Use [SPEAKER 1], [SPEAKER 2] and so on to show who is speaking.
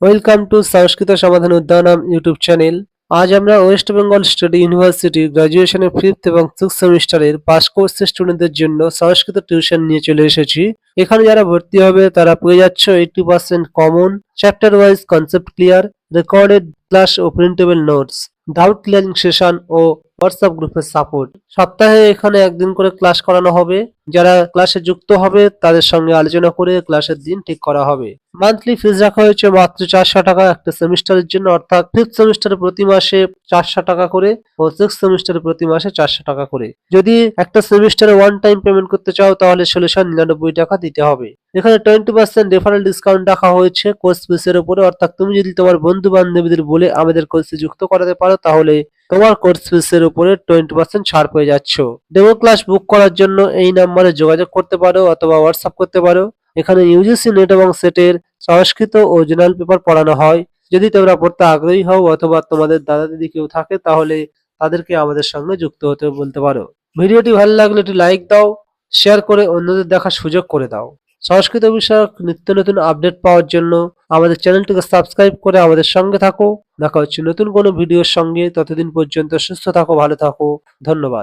[SPEAKER 1] Welcome to সংস্কৃত সমাধান উদ্যানম YouTube channel. আজ আমরা ওয়েস্ট বেঙ্গল স্টেট ইউনিভার্সিটি গ্র্যাজুয়েশনের 5th এবং 6th সেমিস্টারের পাস কোর্সের স্টুডেন্টদের জন্য সংস্কৃত টিউশন নিয়ে চলে এসেছি। এখানে যারা ভর্তি হবে তারা পেয়ে যাচ্ছে 80% common, chapter wise concept clear, recorded class ও printable notes, doubt clearing session ও হোয়াটসঅ্যাপ গ্রুপের সাপোর্ট। সপ্তাহে এখানে একদিন করে ক্লাস করানো হবে। যারা ক্লাসে যুক্ত হবে তাদের সঙ্গে আলোচনা করে ক্লাসের দিন ঠিক করা হবে। মান্থলি ফিজ রাখা হয়েছে মাত্র 400 টাকা একটা সেমিস্টারের জন্য, অর্থাৎ 5th সেমিস্টারে প্রতি মাসে 400 টাকা করে ও 6th সেমিস্টারে প্রতি মাসে 400 টাকা করে। যদি একটা সেমিস্টারে ওয়ান টাইম পেমেন্ট করতে চাও তাহলে 1699 টাকা দিতে হবে। এখানে 20% রেফারেল ডিসকাউন্ট রাখা হয়েছে কোর্স ফিসের উপরে, অর্থাৎ তুমি যদি তোমার বন্ধু বান্ধবীদের বলে আমাদের কোর্সে যুক্ত করাতে পারো তাহলে তোমার কোর্স ফিসের উপরে 20% ছাড় পেয়ে যাচ্ছ। ডেমো ক্লাস বুক করার জন্য এই নাম্বারে যোগাযোগ করতে পারো অথবা হোয়াটসঅ্যাপ করতে পারো। এখানে ইউজিসি নেট এবং সেটের সংস্কৃত ও জেনারেল পেপার পড়ানো হয়। যদি তোমরা পড়তে আগ্রহী হও অথবা তোমাদের দাদা দিদি কেউ থাকে তাহলে তাদেরকে আমাদের সঙ্গে যুক্ত হতে বলতে পারো। ভিডিওটি ভালো লাগলে একটি লাইক দাও, শেয়ার করে অন্যদের দেখার সুযোগ করে দাও। সংস্কৃত বিষয়ক নিত্য নতুন আপডেট পাওয়ার জন্য আমাদের চ্যানেলটিকে সাবস্ক্রাইব করে আমাদের সঙ্গে থাকো। দেখা হচ্ছে নতুন কোনো ভিডিওর সঙ্গে। ততদিন পর্যন্ত সুস্থ থাকো, ভালো থাকো। ধন্যবাদ।